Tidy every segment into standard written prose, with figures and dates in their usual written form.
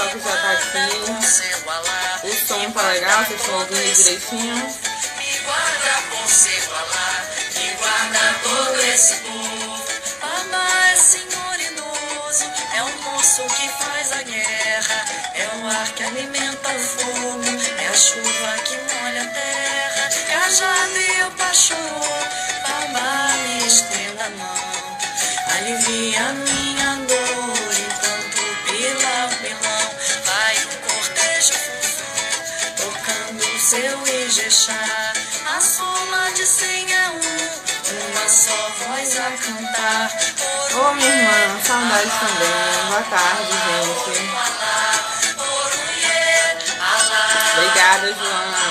pessoal que já tá aqui. O som tá legal, vocês estão ouvindo direitinho. Me guarda com seu Alá, me guarda todo esse povo. Alá é senhor idoso, é o moço que faz a guerra, é o ar que alimenta o fogo, é a chuva que molha a terra, cajado e o pachorro, Alá me estenda a mão, alivia a minha dor, enquanto pilão, pilão, vai o cortejo fufão, tocando o seu Ijexá, a soma de 100 é uma só voz a cantar. Ô minha irmã, saudades também. Boa tarde, gente. Obrigada, Joana.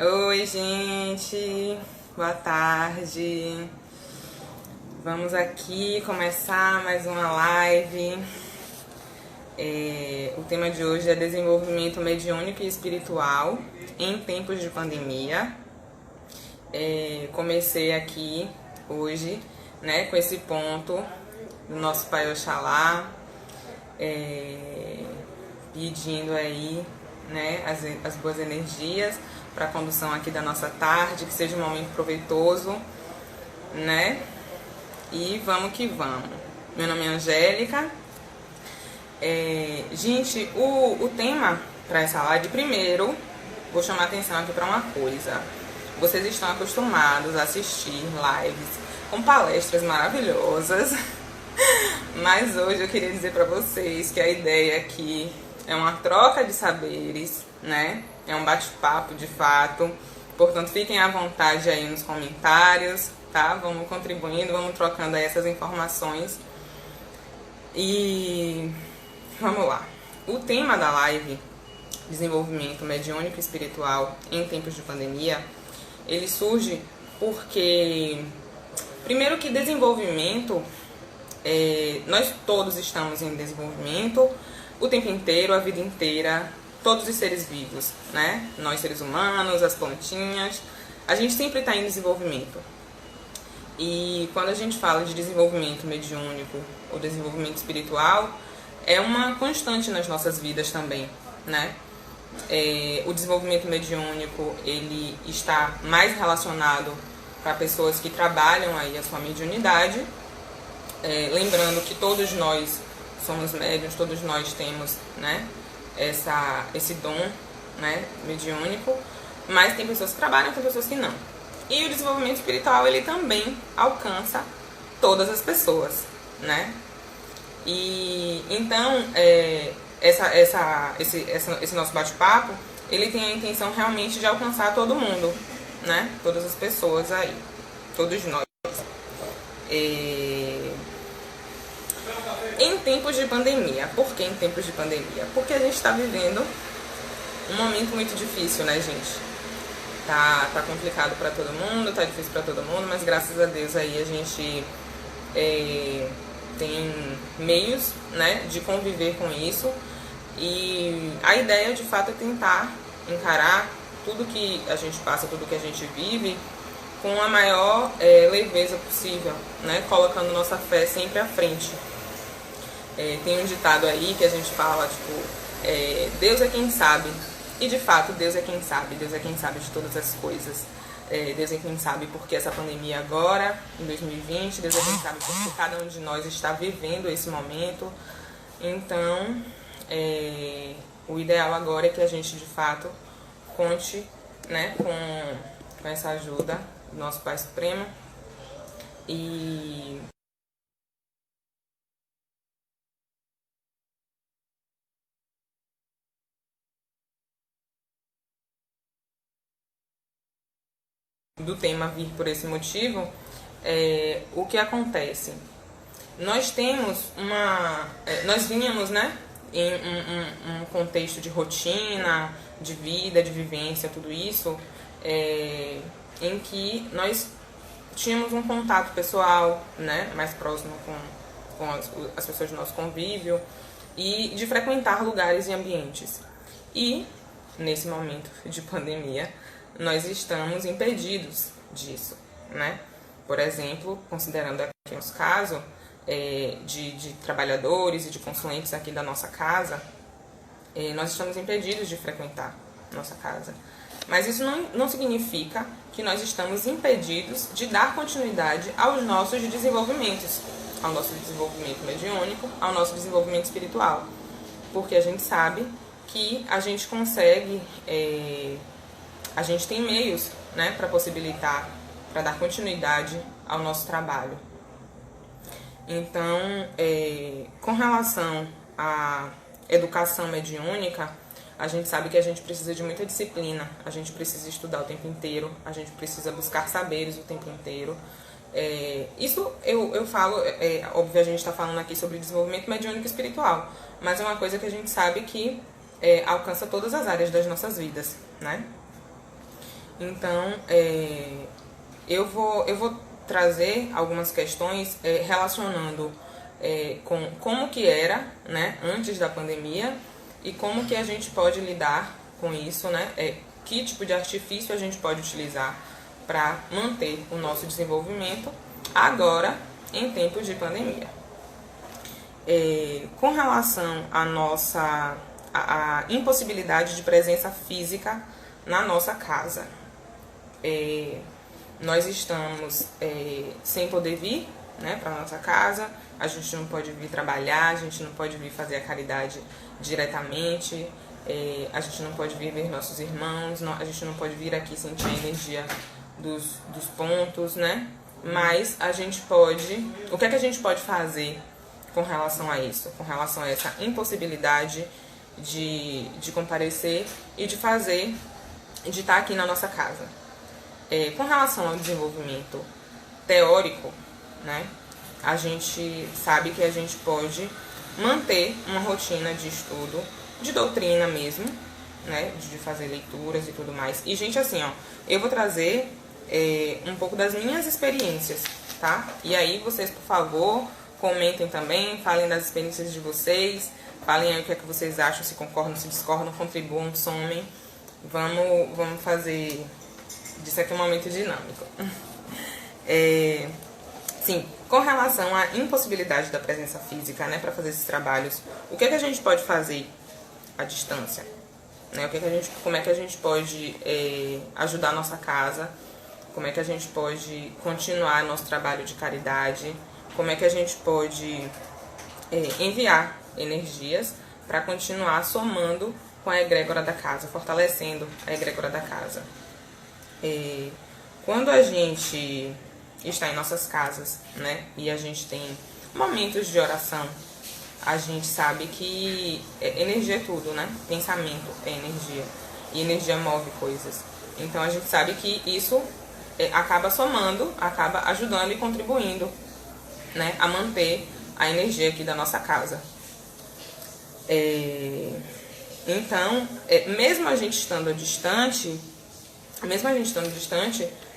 Oi, gente. Boa tarde. Vamos aqui começar mais uma live. O tema de hoje é desenvolvimento mediúnico e espiritual em tempos de pandemia. Comecei aqui hoje, né, com esse ponto do nosso Pai Oxalá, pedindo aí, né, as boas energias para a condução aqui da nossa tarde, que seja um momento proveitoso, né? E vamos que vamos. Meu nome é Angélica. Gente, o tema para essa live, primeiro, vou chamar a atenção aqui para uma coisa. Vocês estão acostumados a assistir lives com palestras maravilhosas, mas hoje eu queria dizer para vocês que a ideia aqui é uma troca de saberes, né? É um bate-papo de fato. Portanto, fiquem à vontade aí nos comentários, tá? Vamos contribuindo, vamos trocando aí essas informações. E vamos lá. O tema da live, desenvolvimento mediúnico e espiritual em tempos de pandemia, ele surge porque, primeiro que desenvolvimento, nós todos estamos em desenvolvimento o tempo inteiro, a vida inteira, todos os seres vivos, né? Nós seres humanos, as plantinhas, a gente sempre está em desenvolvimento. E quando a gente fala de desenvolvimento mediúnico ou desenvolvimento espiritual, é uma constante nas nossas vidas também, né? O desenvolvimento mediúnico, ele está mais relacionado para pessoas que trabalham aí a sua mediunidade, lembrando que todos nós somos médiuns, todos nós temos, né, esse dom, né, mediúnico, mas tem pessoas que trabalham, tem pessoas que não. E o desenvolvimento espiritual, ele também alcança todas as pessoas, né? E então, esse nosso bate-papo, ele tem a intenção realmente de alcançar todo mundo, né? Todas as pessoas aí, todos nós. Em tempos de pandemia. Por que em tempos de pandemia? Porque a gente está vivendo um momento muito difícil, né, gente? Tá complicado para todo mundo, tá difícil para todo mundo, mas graças a Deus aí a gente tem meios, né, de conviver com isso. E a ideia, de fato, é tentar encarar tudo que a gente passa, tudo que a gente vive com a maior leveza possível, né, colocando nossa fé sempre à frente. Tem um ditado aí que a gente fala, tipo, Deus é quem sabe. E de fato, Deus é quem sabe de todas as coisas. Deus é quem sabe porque essa pandemia agora, em 2020, Deus é quem sabe porque cada um de nós está vivendo esse momento. Então, o ideal agora é que a gente, de fato, conte, né, com essa ajuda do nosso Pai Supremo. E do tema vir por esse motivo, o que acontece? Nós temos nós vínhamos, né, em um contexto de rotina, de vida, de vivência, tudo isso, em que nós tínhamos um contato pessoal, né, mais próximo com as pessoas do nosso convívio, e de frequentar lugares e ambientes. E, nesse momento de pandemia, nós estamos impedidos disso, né? Por exemplo, considerando aqui os casos de trabalhadores e de consulentes aqui da nossa casa, nós estamos impedidos de frequentar nossa casa. Mas isso não significa que nós estamos impedidos de dar continuidade aos nossos desenvolvimentos, ao nosso desenvolvimento mediúnico, ao nosso desenvolvimento espiritual. Porque a gente sabe que a gente consegue, a gente tem meios, né, para possibilitar, para dar continuidade ao nosso trabalho. Então, com relação à educação mediúnica, a gente sabe que a gente precisa de muita disciplina, a gente precisa estudar o tempo inteiro, a gente precisa buscar saberes o tempo inteiro. Isso eu falo, óbvio, a gente está falando aqui sobre desenvolvimento mediúnico espiritual, mas é uma coisa que a gente sabe que alcança todas as áreas das nossas vidas, né? Então, eu vou trazer algumas questões relacionando com como que era, né, antes da pandemia e como que a gente pode lidar com isso, né? Que tipo de artifício a gente pode utilizar para manter o nosso desenvolvimento agora em tempos de pandemia. Com relação à nossa a impossibilidade de presença física na nossa casa, nós estamos sem poder vir, né, para nossa casa, a gente não pode vir trabalhar, a gente não pode vir fazer a caridade diretamente, a gente não pode vir ver nossos irmãos, a gente não pode vir aqui sentir a energia dos pontos, né? Mas a gente pode... O que é que a gente pode fazer com relação a isso? Com relação a essa impossibilidade de comparecer e de estar aqui na nossa casa. Com relação ao desenvolvimento teórico, né? A gente sabe que a gente pode manter uma rotina de estudo, de doutrina mesmo, né, de fazer leituras e tudo mais. E, gente, assim, ó, eu vou trazer um pouco das minhas experiências, tá? E aí vocês, por favor, comentem também, falem das experiências de vocês, falem aí o que é que vocês acham, se concordam, se discordam, contribuam, somem. Vamos fazer disso aqui um momento dinâmico. Sim, com relação à impossibilidade da presença física, né, para fazer esses trabalhos, o que é que a gente pode fazer à distância? Né? Como é que a gente pode ajudar a nossa casa? Como é que a gente pode continuar nosso trabalho de caridade? Como é que a gente pode enviar energias para continuar somando com a egrégora da casa, fortalecendo a egrégora da casa? Quando a gente está em nossas casas, né, e a gente tem momentos de oração, a gente sabe que energia é tudo, né? Pensamento é energia, e energia move coisas. Então a gente sabe que isso acaba somando, acaba ajudando e contribuindo, né, a manter a energia aqui da nossa casa. Então, mesmo a gente estando distante,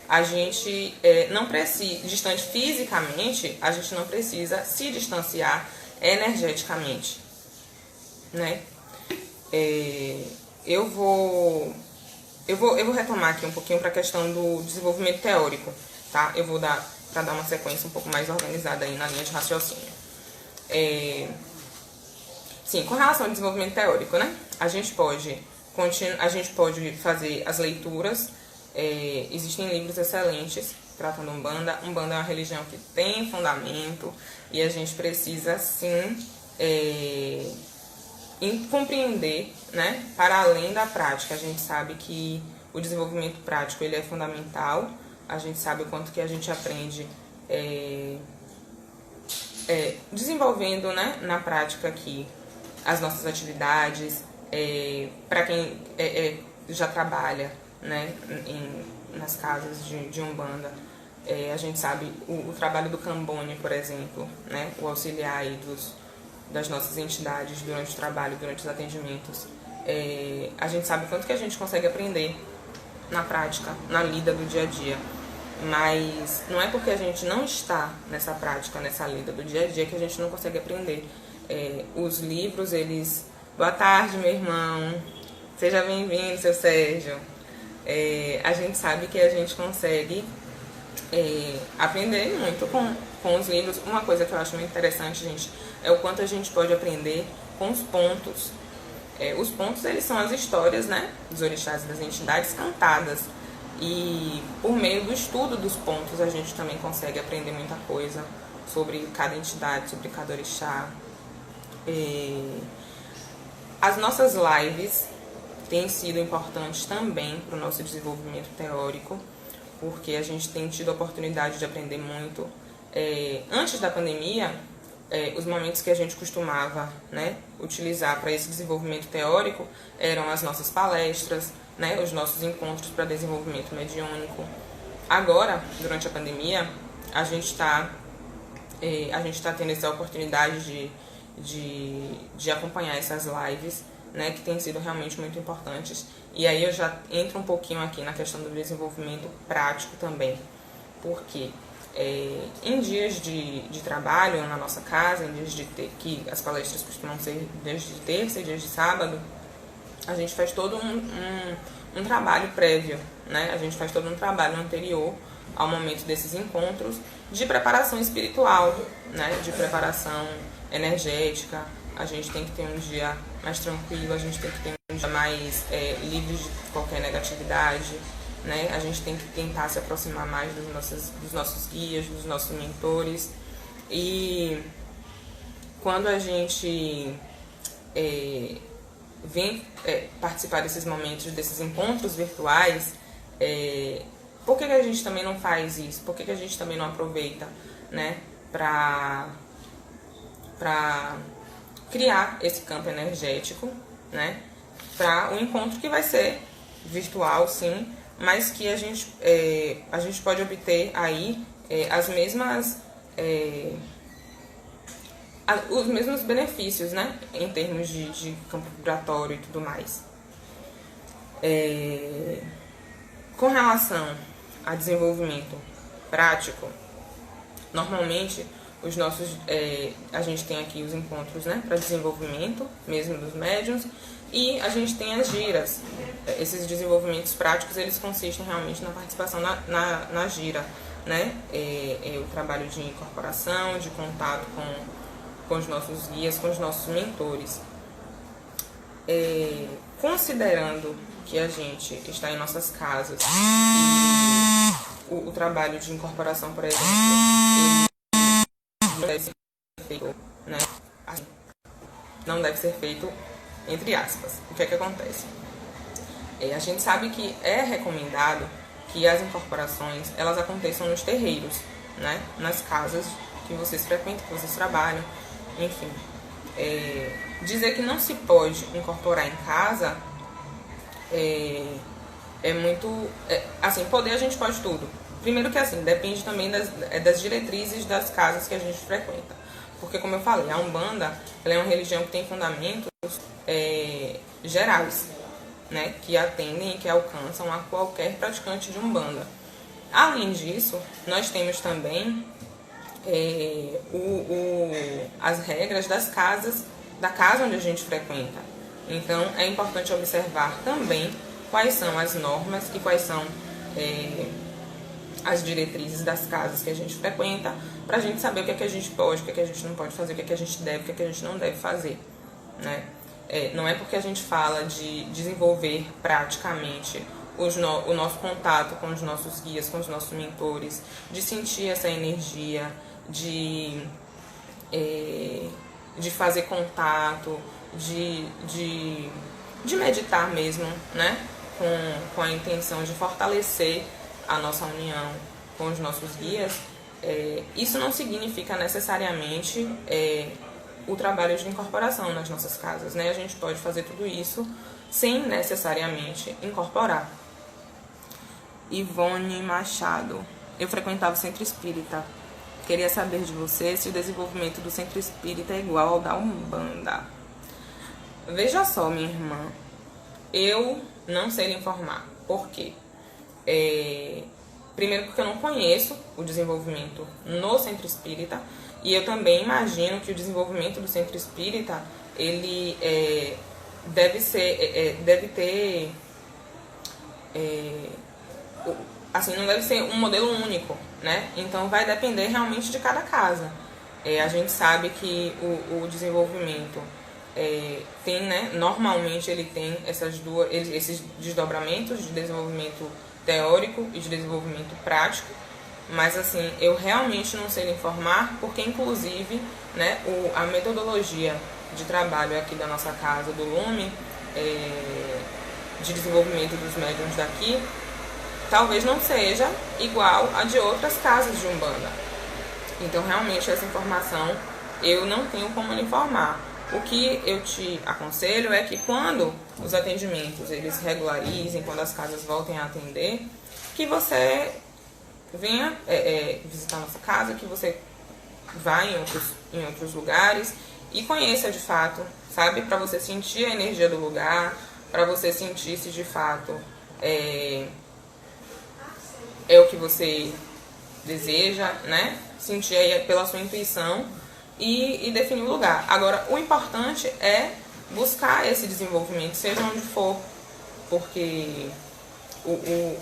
a gente não precisa, distante fisicamente, a gente não precisa se distanciar energeticamente, né? Eu vou retomar aqui um pouquinho para a questão do desenvolvimento teórico, tá? Eu vou dar para dar uma sequência um pouco mais organizada aí na linha de raciocínio. Sim, com relação ao desenvolvimento teórico, né? A gente pode fazer as leituras. Existem livros excelentes tratando Umbanda. Umbanda é uma religião que tem fundamento e a gente precisa sim compreender, né, para além da prática. A gente sabe que o desenvolvimento prático ele é fundamental. A gente sabe o quanto que a gente aprende desenvolvendo, né, na prática aqui as nossas atividades. Para quem já trabalha, né, nas casas de Umbanda, a gente sabe o trabalho do Cambone, por exemplo, né, o auxiliar aí das nossas entidades durante o trabalho, durante os atendimentos. A gente sabe o quanto que a gente consegue aprender na prática, na lida do dia a dia. Mas não é porque a gente não está nessa prática, nessa lida do dia a dia, que a gente não consegue aprender. os livros, eles... Boa tarde, meu irmão. Seja bem-vindo, seu Sérgio. A gente sabe que a gente consegue aprender muito com os livros. Uma coisa que eu acho muito interessante, gente, é o quanto a gente pode aprender com os pontos. Os pontos, eles são as histórias, né, dos orixás e das entidades cantadas. E por meio do estudo dos pontos, a gente também consegue aprender muita coisa sobre cada entidade, sobre cada orixá. As nossas lives têm sido importantes também para o nosso desenvolvimento teórico, porque a gente tem tido a oportunidade de aprender muito. Antes da pandemia, os momentos que a gente costumava, né, utilizar para esse desenvolvimento teórico eram as nossas palestras, né, os nossos encontros para desenvolvimento mediúnico. Agora, durante a pandemia, a gente está tendo essa oportunidade de acompanhar essas lives, né, que têm sido realmente muito importantes. E aí eu já entro um pouquinho aqui na questão do desenvolvimento prático também, porque em dias de trabalho na nossa casa, em dias que as palestras costumam ser dias de terça e dias de sábado, a gente faz todo um trabalho prévio, né? A gente faz todo um trabalho anterior ao momento desses encontros de preparação espiritual, né? De preparação energética. A gente tem que ter um dia mais tranquilo, a gente tem que ter um dia mais livre de qualquer negatividade, né? A gente tem que tentar se aproximar mais dos nossos guias, dos nossos mentores. E quando a gente vem participar desses momentos, desses encontros virtuais, por que a gente também não faz isso? Por que a gente também não aproveita, né, para criar esse campo energético, né, para um encontro que vai ser virtual, sim, mas que a gente pode obter aí os mesmos benefícios, né, em termos de campo vibratório e tudo mais. Com relação a desenvolvimento prático, normalmente a gente tem aqui os encontros, né, para desenvolvimento mesmo dos médiuns, e a gente tem as giras. Esses desenvolvimentos práticos, eles consistem realmente na participação na gira, né, o trabalho de incorporação, de contato com os nossos guias, com os nossos mentores. Considerando que a gente está em nossas casas e o trabalho de incorporação, por exemplo, ele deve ser feito, né? Não deve ser feito entre aspas. O que é que acontece? A gente sabe que é recomendado que as incorporações elas aconteçam nos terreiros, né? Nas casas que vocês frequentam, que vocês trabalham, enfim. Dizer que não se pode incorporar em casa muito... assim, poder a gente pode tudo. Primeiro que assim, depende também das diretrizes das casas que a gente frequenta. Porque, como eu falei, a Umbanda ela é uma religião que tem fundamentos gerais, né, que atendem e que alcançam a qualquer praticante de Umbanda. Além disso, nós temos também as regras da casa onde a gente frequenta. Então, é importante observar também quais são as normas e quais são as diretrizes das casas que a gente frequenta, para a gente saber o que é que a gente pode, o que é que a gente não pode fazer, o que é que a gente deve, o que é que a gente não deve fazer, né? Não é porque a gente fala de desenvolver praticamente o nosso contato com os nossos guias, com os nossos mentores, de sentir essa energia, de fazer contato, de meditar mesmo, né? Com a intenção de fortalecer a nossa união com os nossos guias. Isso não significa necessariamente o trabalho de incorporação nas nossas casas, né? A gente pode fazer tudo isso sem necessariamente incorporar. Ivone Machado. Eu frequentava o Centro Espírita. Queria saber de você se o desenvolvimento do Centro Espírita é igual ao da Umbanda. Veja só, minha irmã. Eu não sei lhe informar. Por quê? Primeiro porque eu não conheço o desenvolvimento no Centro Espírita E eu também imagino que o desenvolvimento do centro espírita, ele deve ter, assim, não deve ser um modelo único, né? Então vai depender realmente de cada casa. A gente sabe que o desenvolvimento tem, né? Normalmente ele tem esses desdobramentos de desenvolvimento teórico e de desenvolvimento prático, mas assim, eu realmente não sei lhe informar, porque inclusive, né, a metodologia de trabalho aqui da nossa casa, do Lume, de desenvolvimento dos médiuns daqui, talvez não seja igual a de outras casas de Umbanda. Então, realmente, essa informação eu não tenho como lhe informar. O que eu te aconselho é que quando os atendimentos eles regularizem, quando as casas voltem a atender, que você venha visitar a nossa casa, que você vá em outros lugares e conheça de fato, sabe? Para você sentir a energia do lugar, para você sentir se de fato é o que você deseja, né? Sentir aí pela sua intuição e definir o lugar. Agora, o importante é buscar esse desenvolvimento, seja onde for, porque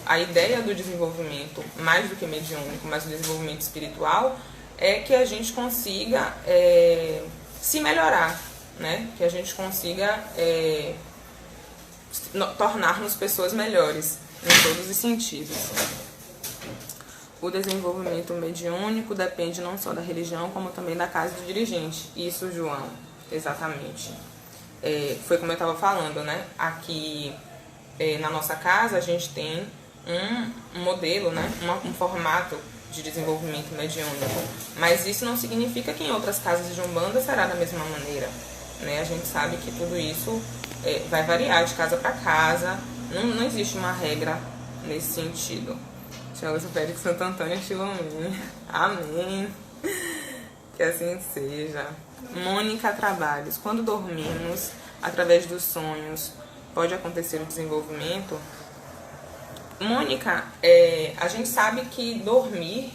a ideia do desenvolvimento, mais do que mediúnico, mas o desenvolvimento espiritual, é que a gente consiga se melhorar, né? Que a gente consiga tornar-nos pessoas melhores em todos os sentidos. O desenvolvimento mediúnico depende não só da religião, como também da casa do dirigente. Isso, João, exatamente. Foi como eu estava falando, né? Aqui na nossa casa a gente tem um modelo, né? Um formato de desenvolvimento mediúnico. Mas isso não significa que em outras casas de Umbanda será da mesma maneira, né? A gente sabe que tudo isso vai variar de casa para casa. Não existe uma regra nesse sentido. Chama-se Félix Santo Antônio Chilomini. Amém. Que assim seja. Mônica Trabalhos. Quando dormimos, através dos sonhos, pode acontecer o desenvolvimento? Mônica, a gente sabe que dormir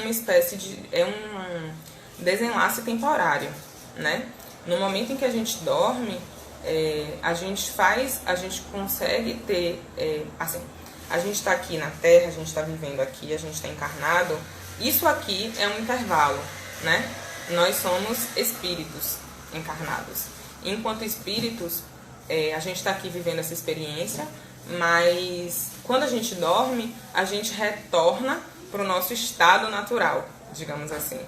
uma espécie de... um desenlace temporário, né? No momento em que a gente dorme, a gente consegue ter... assim, a gente está aqui na Terra, a gente está vivendo aqui, a gente está encarnado. Isso aqui é um intervalo, né? Nós somos espíritos encarnados. Enquanto espíritos, a gente está aqui vivendo essa experiência, mas quando a gente dorme, a gente retorna para o nosso estado natural, digamos assim.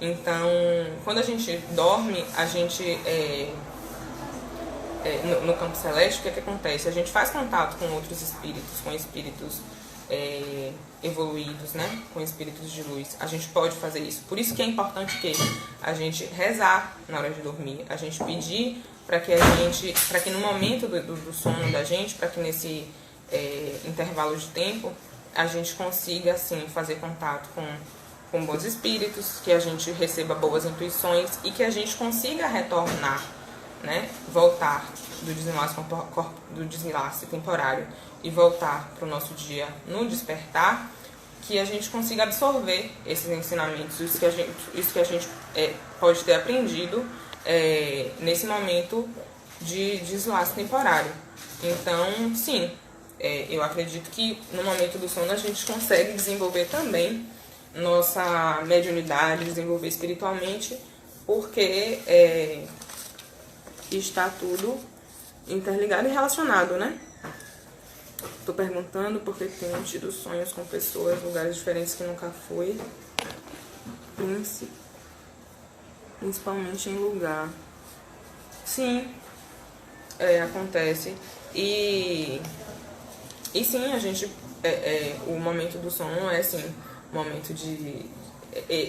Então, quando a gente dorme, a gente... no campo celeste, o que acontece? A gente faz contato com outros espíritos, com espíritos evoluídos, né? Com espíritos de luz. A gente pode fazer isso. Por isso que é importante que a gente rezar na hora de dormir, a gente pedir para que no momento do sono da gente, para que nesse intervalo de tempo, a gente consiga, assim, fazer contato com bons espíritos, que a gente receba boas intuições e que a gente consiga retornar, né? Voltar do desenlace temporário e voltar para o nosso dia no despertar, que a gente consiga absorver esses ensinamentos, isso que a gente pode ter aprendido nesse momento de desenlace temporário. Então, sim, eu acredito que no momento do sono a gente consegue desenvolver também nossa mediunidade, desenvolver espiritualmente, porque está tudo interligado e relacionado, né? Tô perguntando porque tenho tido sonhos com pessoas, lugares diferentes que nunca fui, principalmente em lugar. Sim, acontece. E sim, a gente, o momento do sono é assim, momento de...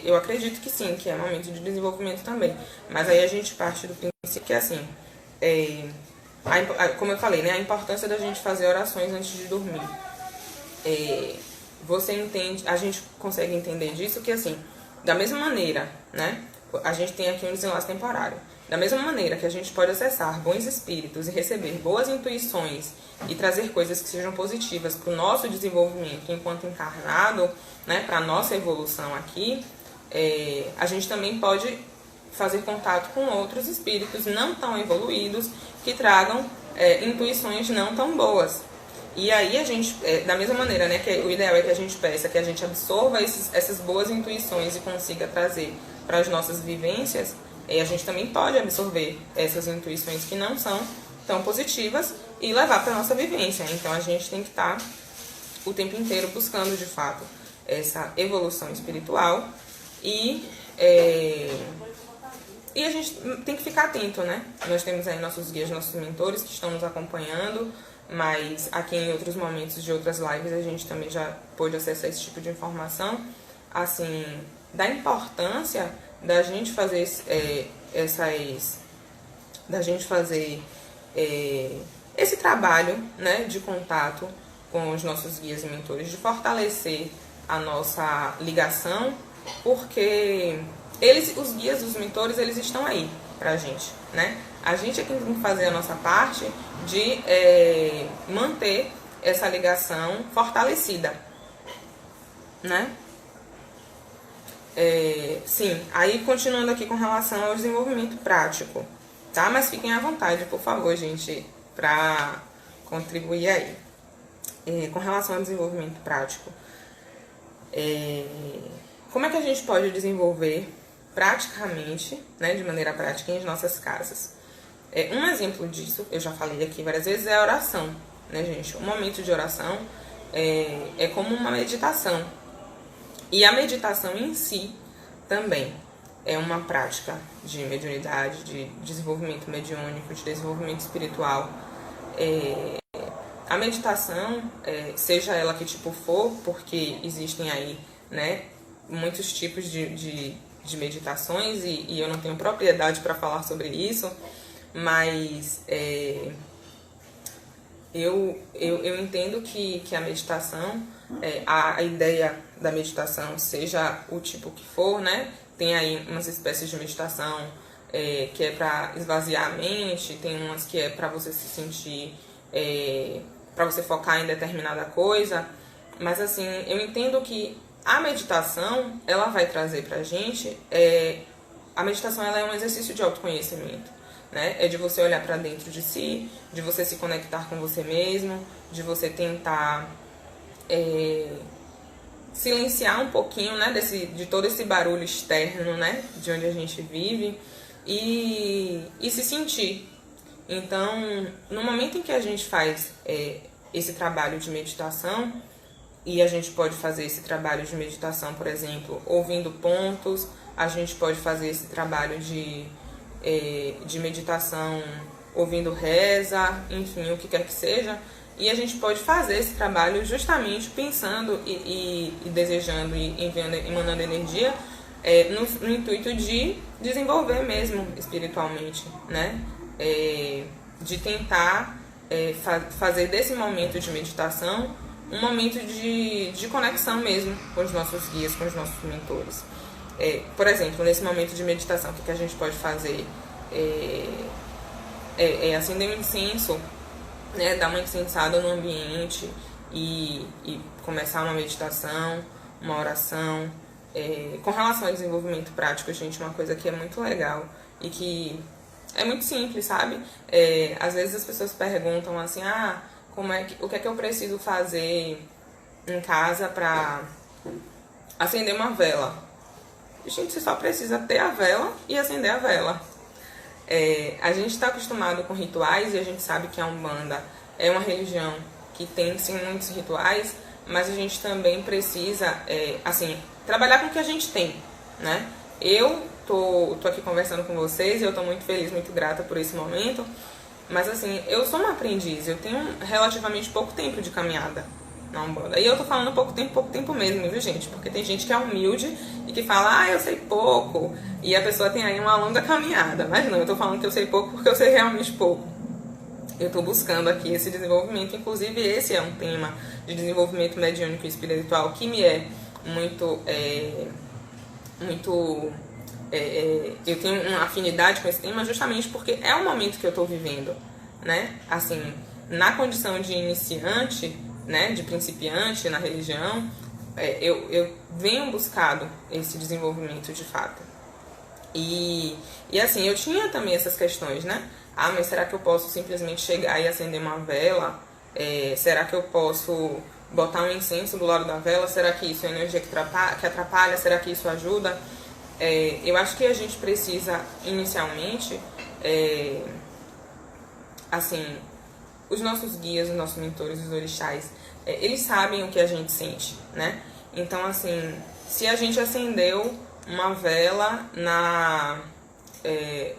eu acredito que sim, que é momento de desenvolvimento também. Mas aí a gente parte do princípio que é assim, como eu falei, né, a importância da gente fazer orações antes de dormir. Você entende, a gente consegue entender disso que assim, da mesma maneira, né, a gente tem aqui um desenlace temporário. Da mesma maneira que a gente pode acessar bons espíritos e receber boas intuições e trazer coisas que sejam positivas para o nosso desenvolvimento enquanto encarnado, né, para a nossa evolução aqui, a gente também pode fazer contato com outros espíritos não tão evoluídos que tragam intuições não tão boas. E aí a gente, da mesma maneira, né, que o ideal é que a gente peça que a gente absorva essas boas intuições e consiga trazer para as nossas vivências, a gente também pode absorver essas intuições que não são tão positivas e levar para a nossa vivência. Então a gente tem que estar o tempo inteiro buscando, de fato, essa evolução espiritual e a gente tem que ficar atento, né? Nós temos aí nossos guias, nossos mentores que estão nos acompanhando, mas aqui em outros momentos de outras lives a gente também já pôde acessar esse tipo de informação, assim, da importância da gente fazer esse trabalho, né, de contato com os nossos guias e mentores, de fortalecer a nossa ligação, porque os guias, os mentores, eles estão aí pra gente, né? A gente é quem tem que fazer a nossa parte de manter essa ligação fortalecida, né? Sim, aí continuando aqui com relação ao desenvolvimento prático, tá? Mas fiquem à vontade, por favor, gente, pra contribuir aí. Com relação ao desenvolvimento prático, como é que a gente pode desenvolver praticamente, né, de maneira prática em nossas casas? Um exemplo disso, eu já falei aqui várias vezes, é a oração, né, gente? O momento de oração é como uma meditação. E a meditação em si também é uma prática de mediunidade, de desenvolvimento mediúnico, de desenvolvimento espiritual. A meditação, seja ela que tipo for, porque existem aí, né, muitos tipos de meditações e eu não tenho propriedade para falar sobre isso, mas eu entendo que a meditação, a ideia da meditação, seja o tipo que for, né? Tem aí umas espécies de meditação que é para esvaziar a mente, tem umas que é para você se sentir, para você focar em determinada coisa, mas assim, eu entendo que a meditação, ela vai trazer pra gente, a meditação ela é um exercício de autoconhecimento, né? É de você olhar para dentro de si, de você se conectar com você mesmo, de você tentar silenciar um pouquinho, né, de todo esse barulho externo, né, de onde a gente vive e se sentir. Então, no momento em que a gente faz esse trabalho de meditação, e a gente pode fazer esse trabalho de meditação, por exemplo, ouvindo pontos, a gente pode fazer esse trabalho de meditação ouvindo reza, enfim, o que quer que seja, e a gente pode fazer esse trabalho justamente pensando e desejando e enviando, emanando energia no intuito de desenvolver mesmo espiritualmente, né? De tentar fazer desse momento de meditação um momento de conexão mesmo com os nossos guias, com os nossos mentores. Por exemplo, nesse momento de meditação, o que a gente pode fazer? Acender um incenso, né, dar uma incensada no ambiente e começar uma meditação, uma oração. Com relação ao desenvolvimento prático, gente, uma coisa que é muito legal e que é muito simples, sabe? Às vezes as pessoas perguntam assim, o que é que eu preciso fazer em casa para acender uma vela? Gente, você só precisa ter a vela e acender a vela. A gente está acostumado com rituais e a gente sabe que a Umbanda é uma religião que tem sim muitos rituais, mas a gente também precisa trabalhar com o que a gente tem, né? Eu tô aqui conversando com vocês e eu tô muito feliz, muito grata por esse momento, mas assim, eu sou uma aprendiz, eu tenho relativamente pouco tempo de caminhada na Umbanda. E eu tô falando pouco tempo mesmo, viu, gente? Porque tem gente que é humilde e que fala, eu sei pouco. E a pessoa tem aí uma longa caminhada. Mas não, eu tô falando que eu sei pouco porque eu sei realmente pouco. Eu tô buscando aqui esse desenvolvimento. Inclusive, esse é um tema de desenvolvimento mediúnico e espiritual que me é muito... eu tenho uma afinidade com esse tema justamente porque é o momento que eu tô vivendo, né? Assim, na condição de iniciante, né, de principiante na religião, eu venho buscado esse desenvolvimento de fato. E assim, eu tinha também essas questões, né? Ah, mas será que eu posso simplesmente chegar e acender uma vela? Será que eu posso botar um incenso do lado da vela? Será que isso é energia que atrapalha? Será que isso ajuda? Eu acho que a gente precisa, inicialmente, assim, os nossos guias, os nossos mentores, os orixás, eles sabem o que a gente sente, né? Então, assim, se a gente acendeu uma vela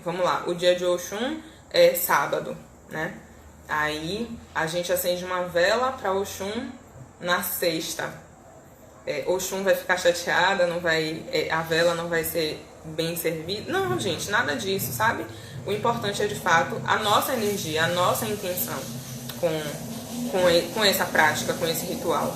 vamos lá, o dia de Oxum é sábado, né? Aí a gente acende uma vela para Oxum na sexta. Oxum vai ficar chateada, não vai, a vela não vai ser bem servida. Não, gente, nada disso, sabe? O importante é, de fato, a nossa energia, a nossa intenção com essa prática, com esse ritual.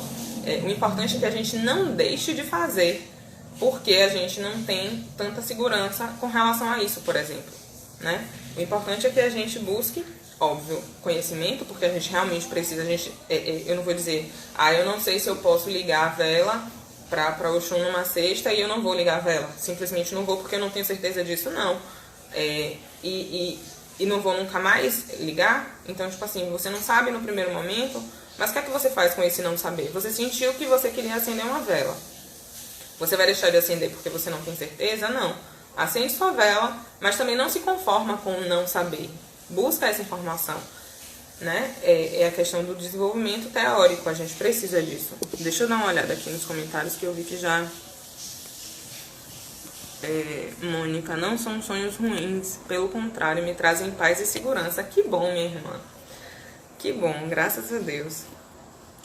O importante é que a gente não deixe de fazer, porque a gente não tem tanta segurança com relação a isso, por exemplo, né? O importante é que a gente busque, óbvio, conhecimento, porque a gente realmente precisa, eu não vou dizer, eu não sei se eu posso ligar a vela para Oxum numa sexta e eu não vou ligar a vela, simplesmente não vou porque eu não tenho certeza disso, não. E não vou nunca mais ligar. Então, tipo assim, você não sabe no primeiro momento, mas o que é que você faz com esse não saber? Você sentiu que você queria acender uma vela. Você vai deixar de acender porque você não tem certeza? Não. Acende sua vela, mas também não se conforma com o não saber. Busca essa informação, né? É a questão do desenvolvimento teórico, a gente precisa disso. Deixa eu dar uma olhada aqui nos comentários que eu vi que já... Mônica, não são sonhos ruins, pelo contrário, me trazem paz e segurança. Que bom, minha irmã. Que bom, graças a Deus.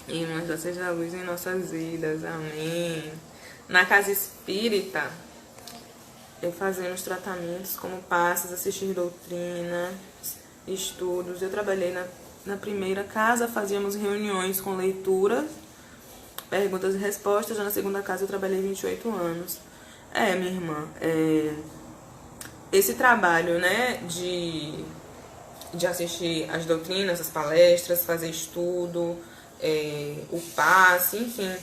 Irmãs, seja a luz em nossas vidas, amém. Na casa espírita, fazemos tratamentos como passes, assistir doutrina, estudos. Eu trabalhei na primeira casa, fazíamos reuniões com leituras, perguntas e respostas. Já na segunda casa eu trabalhei 28 anos. Minha irmã, esse trabalho, né, de assistir as doutrinas, as palestras, fazer estudo, o passe, enfim,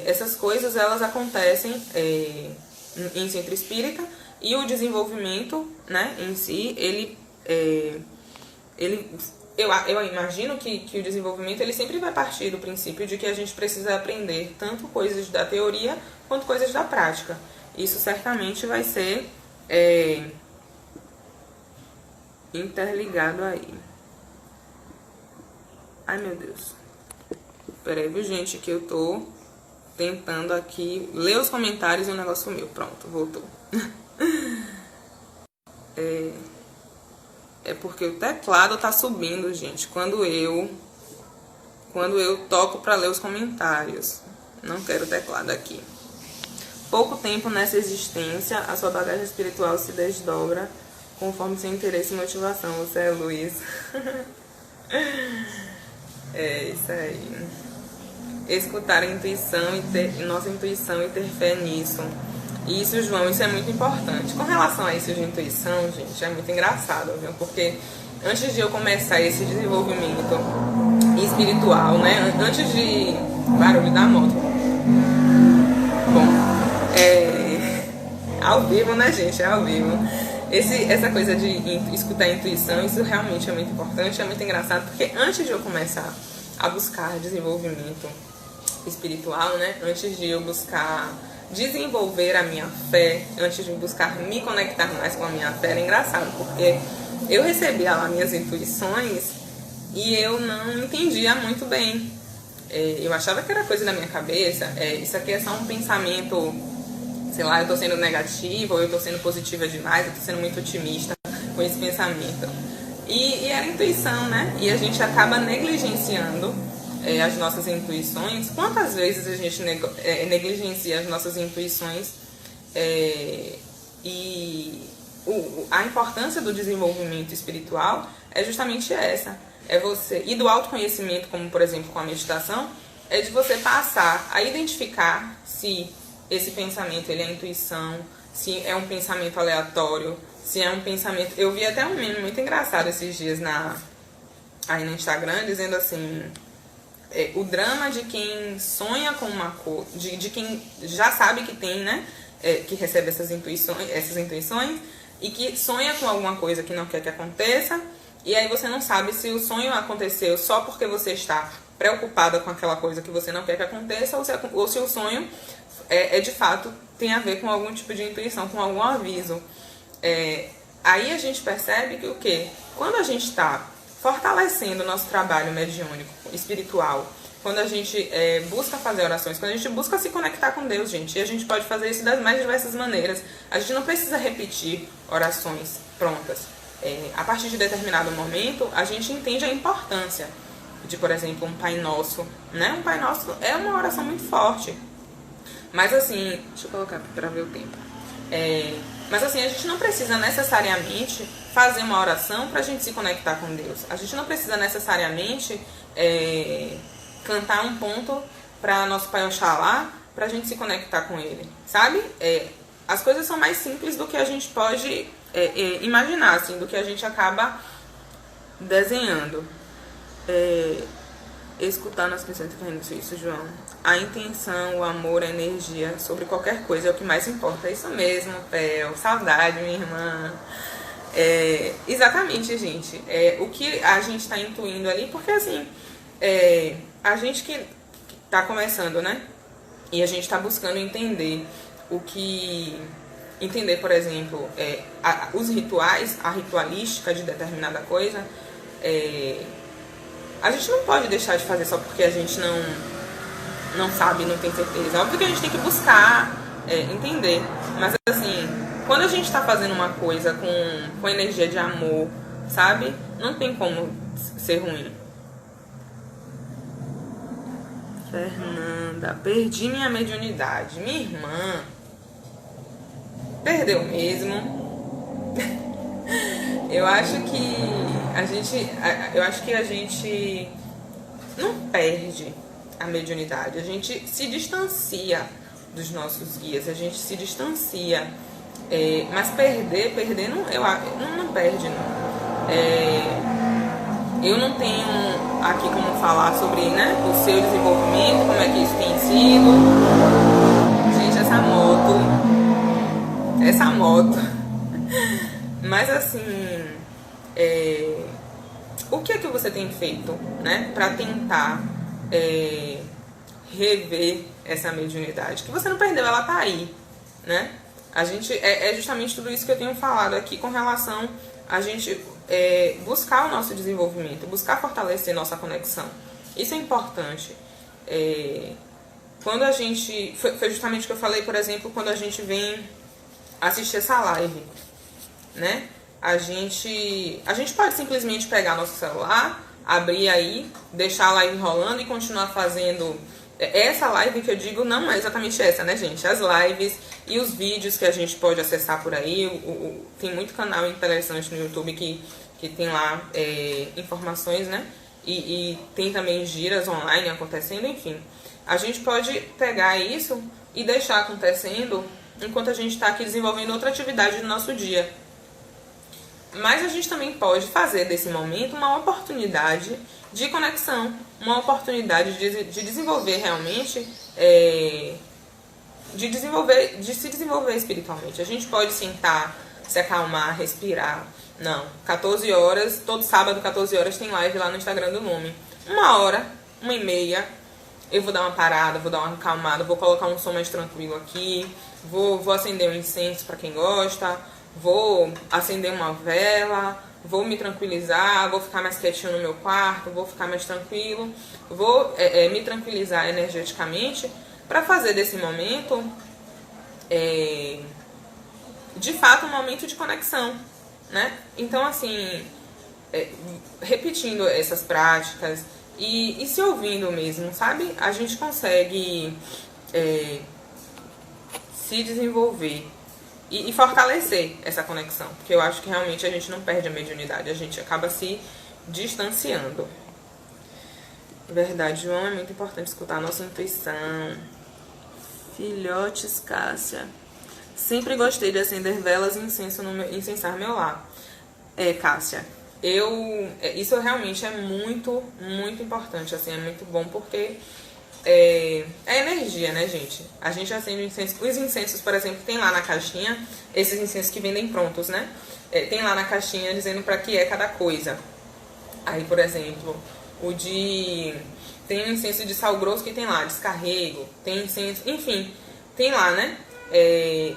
essas coisas, elas acontecem em centro espírita, e o desenvolvimento, né, em si, eu imagino que o desenvolvimento ele sempre vai partir do princípio de que a gente precisa aprender tanto coisas da teoria quanto coisas da prática. Isso certamente vai ser interligado aí. Ai, meu Deus. Peraí, viu, gente, que eu tô tentando aqui ler os comentários e o negócio sumiu. Pronto, voltou. Porque o teclado tá subindo, gente, quando eu toco para ler os comentários. Não quero o teclado aqui. Pouco tempo nessa existência, a sua bagagem espiritual se desdobra conforme seu interesse e motivação. Você é Luiz. Isso aí. Escutar a intuição nossa intuição e ter fé nisso. Isso, João, isso é muito importante. Com relação a isso de intuição, gente, é muito engraçado, viu? Porque antes de eu começar esse desenvolvimento espiritual, né? Antes de... Barulho da moto. Bom, ao vivo, né, gente? É ao vivo. Essa coisa de escutar a intuição, isso realmente é muito importante, é muito engraçado, porque antes de eu começar a buscar desenvolvimento espiritual, né? Antes de eu buscar desenvolver a minha fé, antes de buscar me conectar mais com a minha fé, era engraçado, porque eu recebia lá minhas intuições e eu não entendia muito bem. Eu achava que era coisa da minha cabeça, isso aqui é só um pensamento, sei lá, eu tô sendo negativa ou eu tô sendo positiva demais, eu tô sendo muito otimista com esse pensamento. E era intuição, né? E a gente acaba negligenciando as nossas intuições. Quantas vezes a gente negligencia as nossas intuições? A importância do desenvolvimento espiritual é justamente essa. E do autoconhecimento, como por exemplo com a meditação, é de você passar a identificar se esse pensamento ele é intuição, se é um pensamento aleatório, se é um pensamento... Eu vi até um meme muito engraçado esses dias aí no Instagram, dizendo assim... o drama de quem sonha com uma coisa, de quem já sabe que tem, né? Que recebe essas intuições e que sonha com alguma coisa que não quer que aconteça, e aí você não sabe se o sonho aconteceu só porque você está preocupada com aquela coisa que você não quer que aconteça, ou se o sonho de fato tem a ver com algum tipo de intuição, com algum aviso. Aí a gente percebe que o quê? Quando a gente está fortalecendo o nosso trabalho mediúnico, espiritual, quando a gente busca fazer orações, quando a gente busca se conectar com Deus, gente, e a gente pode fazer isso das mais diversas maneiras. A gente não precisa repetir orações prontas. A partir de determinado momento, a gente entende a importância de, por exemplo, um Pai Nosso, né? Um Pai Nosso é uma oração muito forte. Mas assim, deixa eu colocar aqui para ver o tempo. Mas assim, a gente não precisa necessariamente fazer uma oração para a gente se conectar com Deus. A gente não precisa necessariamente cantar um ponto para nosso Pai Oxalá para a gente se conectar com Ele, sabe? As coisas são mais simples do que a gente pode imaginar, assim, do que a gente acaba desenhando. Escutar nas pessoas que estão falando isso, João. A intenção, o amor, a energia sobre qualquer coisa é o que mais importa. É isso mesmo, Pel. Saudade, minha irmã. Exatamente, gente. O que a gente está intuindo ali, porque assim, a gente que está começando, né? E a gente está buscando entender entender, por exemplo, os rituais, a ritualística de determinada coisa. A gente não pode deixar de fazer só porque a gente não sabe, não tem certeza. Óbvio que a gente tem que buscar entender. Mas assim, quando a gente está fazendo uma coisa com energia de amor, sabe? Não tem como ser ruim. Fernanda, perdi minha mediunidade. Minha irmã perdeu mesmo. Eu acho que a gente não perde a mediunidade. A gente se distancia dos nossos guias. A gente se distancia. Mas perder não perde, não. Eu não tenho aqui como falar sobre, né, o seu desenvolvimento, como é que isso tem sido. Gente, essa moto. Mas assim, o que é que você tem feito, né, para tentar rever essa mediunidade? Que você não perdeu, ela tá aí, né? A gente é justamente tudo isso que eu tenho falado aqui com relação a gente buscar o nosso desenvolvimento, buscar fortalecer nossa conexão. Isso é importante. Quando a gente... Foi justamente o que eu falei, por exemplo, quando a gente vem assistir essa live, né? A gente pode simplesmente pegar nosso celular, abrir aí, deixar a live rolando e continuar fazendo... Essa live que eu digo não é exatamente essa, né, gente? As lives e os vídeos que a gente pode acessar por aí. Tem muito canal interessante no YouTube que tem lá informações, né? E tem também giras online acontecendo, enfim. A gente pode pegar isso e deixar acontecendo enquanto a gente está aqui desenvolvendo outra atividade do nosso dia. Mas a gente também pode fazer desse momento uma oportunidade de conexão, uma oportunidade de desenvolver realmente, de se desenvolver espiritualmente. A gente pode sentar, se acalmar, respirar. Não, 14 horas, todo sábado, 14 horas, tem live lá no Instagram do Lume. 1 hora, 1h30, eu vou dar uma parada, vou dar uma acalmada, vou colocar um som mais tranquilo aqui, vou acender um incenso para quem gosta, vou acender uma vela, vou me tranquilizar, vou ficar mais quietinho no meu quarto, vou ficar mais tranquilo, vou me tranquilizar energeticamente para fazer desse momento, de fato, um momento de conexão, né? Então, assim, repetindo essas práticas e se ouvindo mesmo, sabe? A gente consegue se desenvolver e fortalecer essa conexão, porque eu acho que realmente a gente não perde a mediunidade, a gente acaba se distanciando. Verdade, João, é muito importante escutar a nossa intuição. Filhotes, Cássia. Sempre gostei de acender velas e incenso incensar meu lar. Cássia, Isso realmente é muito, muito importante, assim, é muito bom porque é energia, né, gente? A gente acende incenso. Os incensos, por exemplo, tem lá na caixinha, esses incensos que vendem prontos, né? Tem lá na caixinha dizendo pra que é cada coisa. Aí, por exemplo, tem um incenso de sal grosso que tem lá, descarrego, tem incenso, enfim, tem lá, né?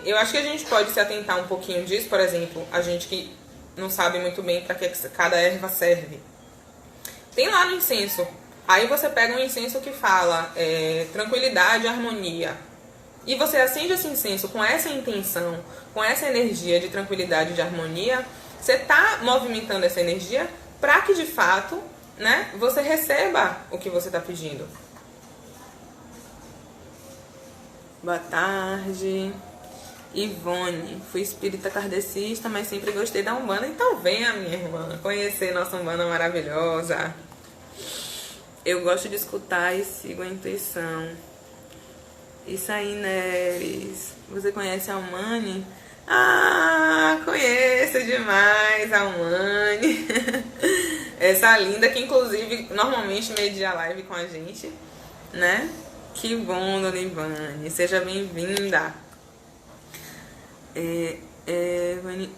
Eu acho que a gente pode se atentar um pouquinho disso, por exemplo, a gente que não sabe muito bem para que cada erva serve. Tem lá no incenso. Aí você pega um incenso que fala tranquilidade, harmonia. E você acende esse incenso com essa intenção, com essa energia de tranquilidade e de harmonia, você está movimentando essa energia para que de fato, né, você receba o que você está pedindo. Boa tarde. Ivone, fui espírita kardecista, mas sempre gostei da Umbanda. Então venha, minha irmã, conhecer nossa Umbanda maravilhosa. Eu gosto de escutar e sigo a intuição. Isso aí, Neres. Você conhece a Umani? Ah, conheço demais a Umani. Essa linda que, inclusive, normalmente media live com a gente, né? Que bom, dona Ivane. Seja bem-vinda.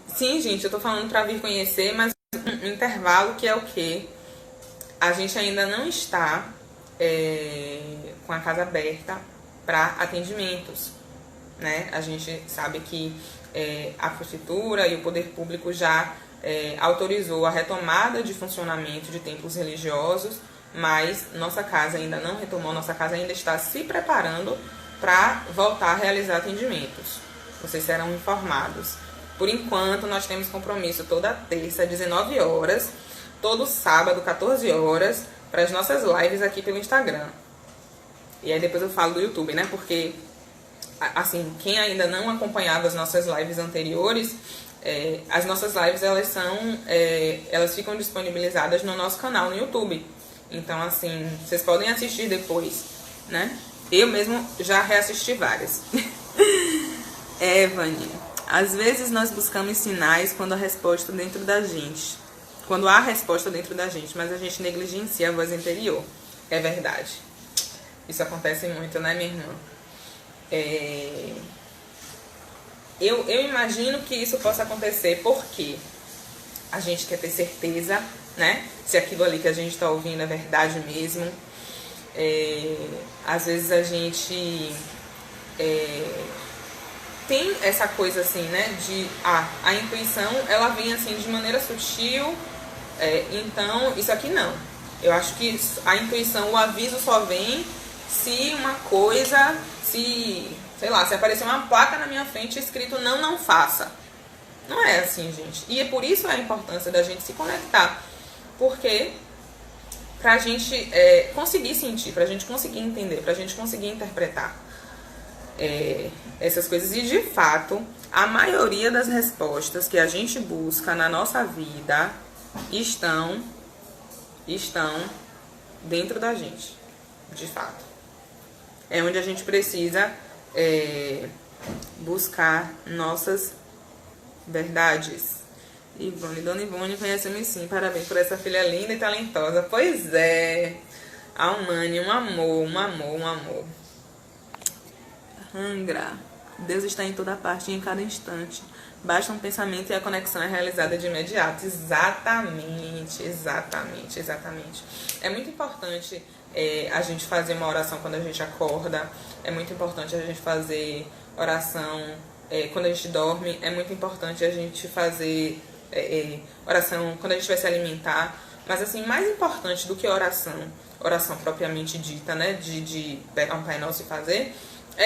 Sim, gente, eu tô falando pra vir conhecer, mas um intervalo que é o quê? A gente ainda não está com a casa aberta para atendimentos, né? A gente sabe que a prefeitura e o poder público já autorizou a retomada de funcionamento de templos religiosos, mas nossa casa ainda não retomou, nossa casa ainda está se preparando para voltar a realizar atendimentos. Vocês serão informados. Por enquanto, nós temos compromisso toda terça, 19 horas, todo sábado, 14 horas, para as nossas lives aqui pelo Instagram. E aí depois eu falo do YouTube, né? Porque, assim, quem ainda não acompanhava as nossas lives anteriores, as nossas lives, elas ficam disponibilizadas no nosso canal no YouTube. Então, assim, vocês podem assistir depois, né? Eu mesmo já reassisti várias. Evane, às vezes nós buscamos sinais quando há resposta dentro da gente. Quando há resposta dentro da gente, mas a gente negligencia a voz interior. É verdade. Isso acontece muito, né, minha irmã? Eu imagino que isso possa acontecer porque a gente quer ter certeza, né? Se aquilo ali que a gente está ouvindo é verdade mesmo. Às vezes a gente tem essa coisa assim, né? De a intuição, ela vem assim de maneira sutil. Então, isso aqui não. Eu acho que a intuição, o aviso só vem se uma coisa, sei lá, se aparecer uma placa na minha frente escrito não faça. Não é assim, gente. E é por isso a importância da gente se conectar. Porque pra gente conseguir sentir, pra gente conseguir entender, pra gente conseguir interpretar essas coisas. E de fato, a maioria das respostas que a gente busca na nossa vida estão dentro da gente, de fato. É onde a gente precisa buscar nossas verdades. Ivone, Dona Ivone, conhece-me sim. Parabéns por essa filha linda e talentosa. Pois é. A Umani, um amor, um amor, um amor. Angra. Deus está em toda parte e em cada instante. Basta um pensamento e a conexão é realizada de imediato. Exatamente, exatamente, exatamente. É muito importante a gente fazer uma oração quando a gente acorda. É muito importante a gente fazer oração quando a gente dorme. É muito importante a gente fazer oração quando a gente vai se alimentar. Mas assim, mais importante do que oração propriamente dita, né, de pegar um Pai Nosso e fazer,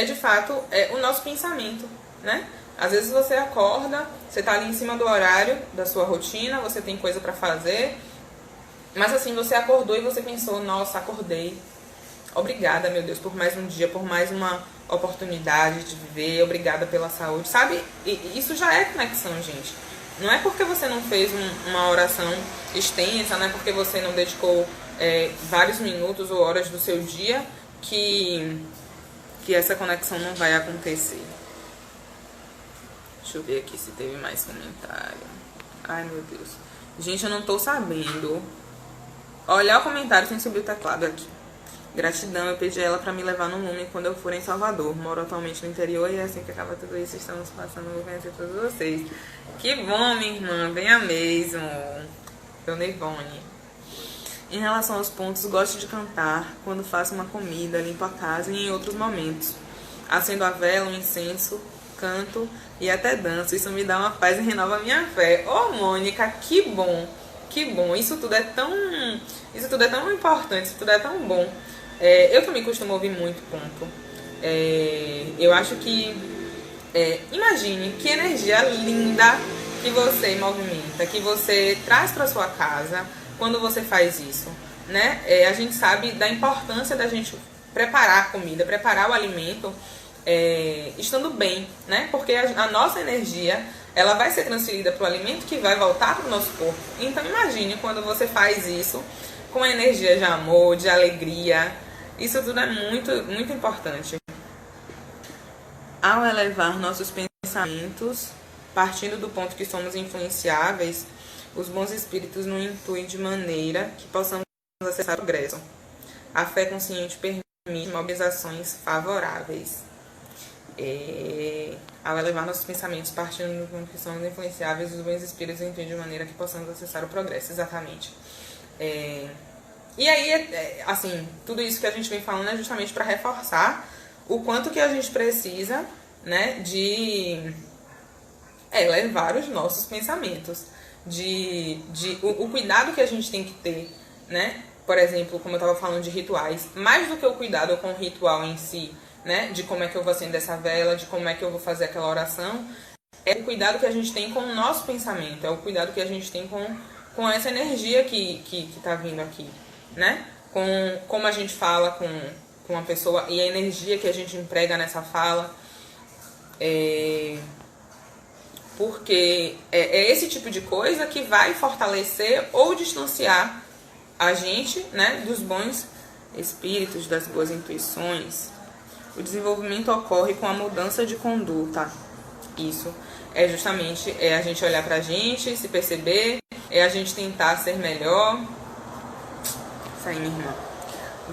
de fato o nosso pensamento, né? Às vezes você acorda, você tá ali em cima do horário da sua rotina, você tem coisa pra fazer, mas assim, você acordou e você pensou, nossa, acordei, obrigada, meu Deus, por mais um dia, por mais uma oportunidade de viver, obrigada pela saúde, sabe? E isso já é conexão, gente. Não é porque você não fez uma oração extensa, não é porque você não dedicou vários minutos ou horas do seu dia que essa conexão não vai acontecer. Deixa eu ver aqui se teve mais comentário. Ai, meu Deus. Gente, eu não tô sabendo. Olha o comentário sem subir o teclado aqui. Gratidão, eu pedi ela pra me levar no Lume quando eu for em Salvador. Moro atualmente no interior e assim que acaba tudo isso, estamos passando, vou conhecer todos vocês. Que bom, minha irmã, venha mesmo. Dona Ivone. Em relação aos pontos, gosto de cantar quando faço uma comida, limpo a casa e em outros momentos. Acendo a vela, um incenso, canto e até danço. Isso me dá uma paz e renova a minha fé. Ô, Mônica, que bom, que bom. Isso tudo é tão importante, isso tudo é tão bom. Eu também costumo ouvir muito ponto. Eu acho que... imagine que energia linda que você movimenta, que você traz para sua casa quando você faz isso, né? A gente sabe da importância da gente preparar a comida, preparar o alimento estando bem, né? Porque a nossa energia, ela vai ser transferida para o alimento que vai voltar para o nosso corpo. Então imagine quando você faz isso com a energia de amor, de alegria. Isso tudo é muito, muito importante. Ao elevar nossos pensamentos, partindo do ponto que somos influenciáveis, os bons espíritos nos intuem de maneira que possamos acessar o progresso. A fé consciente permite mobilizações favoráveis. Ao elevar nossos pensamentos, partindo do ponto que somos influenciáveis, os bons espíritos nos intuem de maneira que possamos acessar o progresso. Exatamente. E aí, assim, tudo isso que a gente vem falando é justamente para reforçar o quanto que a gente precisa, né, de elevar os nossos pensamentos, o cuidado que a gente tem que ter, né? Por exemplo, como eu estava falando de rituais, mais do que o cuidado com o ritual em si, né, de como é que eu vou acender essa vela, de como é que eu vou fazer aquela oração, é o cuidado que a gente tem com o nosso pensamento, é o cuidado que a gente tem com essa energia que está vindo aqui, né? Com como a gente fala com uma pessoa e a energia que a gente emprega nessa fala. Porque é esse tipo de coisa que vai fortalecer ou distanciar a gente, né, dos bons espíritos, das boas intuições. O desenvolvimento ocorre com a mudança de conduta. Isso é justamente a gente olhar pra gente, se perceber, a gente tentar ser melhor. Isso aí, minha irmã.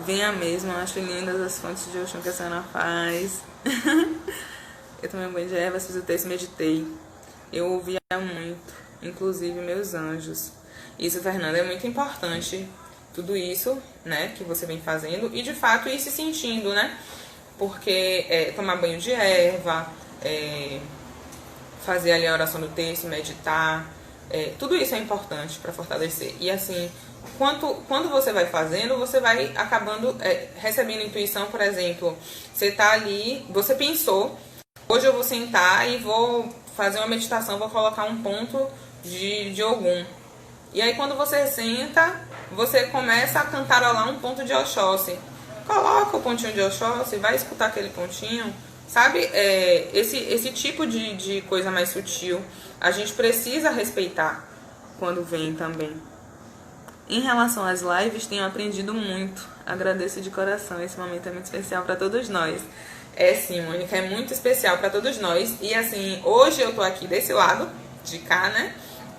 Venha mesmo, acho lindas as fontes de Oxum que a senhora faz. Eu tomei um banho de ervas, fiz o texto e meditei. Eu ouvia muito, inclusive meus anjos. Isso, Fernanda, é muito importante. Tudo isso, né, que você vem fazendo e, de fato, ir se sentindo, né? Porque tomar banho de erva, fazer ali a oração do texto, meditar, tudo isso é importante para fortalecer. E, assim, quando você vai fazendo, você vai acabando recebendo intuição. Por exemplo, você tá ali, você pensou, hoje eu vou sentar e vou fazer uma meditação, vou colocar um ponto de Ogum. E aí quando você senta, você começa a cantarolar um ponto de Oxóssi. Coloca o pontinho de Oxóssi, vai escutar aquele pontinho, sabe? Esse tipo de coisa mais sutil, a gente precisa respeitar quando vem também. Em relação às lives, tenho aprendido muito. Agradeço de coração, esse momento é muito especial para todos nós. Sim, Mônica, é muito especial para todos nós. E assim, hoje eu tô aqui desse lado, de cá, né?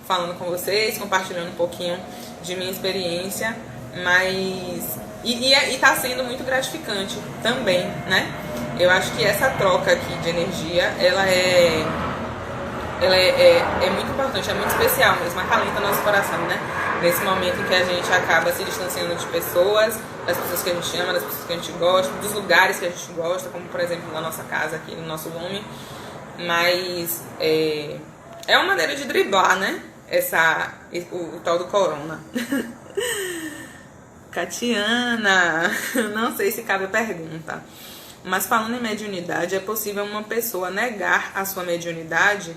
Falando com vocês, compartilhando um pouquinho de minha experiência. Mas... E tá sendo muito gratificante também, né? Eu acho que essa troca aqui de energia, ela é muito importante, é muito especial mesmo, acalenta nosso coração, né? Nesse momento em que a gente acaba se distanciando de pessoas, das pessoas que a gente ama, das pessoas que a gente gosta, dos lugares que a gente gosta, como por exemplo na nossa casa aqui, no nosso Lume. Mas é uma maneira de driblar, né? O tal do corona. Catiana, não sei se cabe a pergunta, mas falando em mediunidade, é possível uma pessoa negar a sua mediunidade?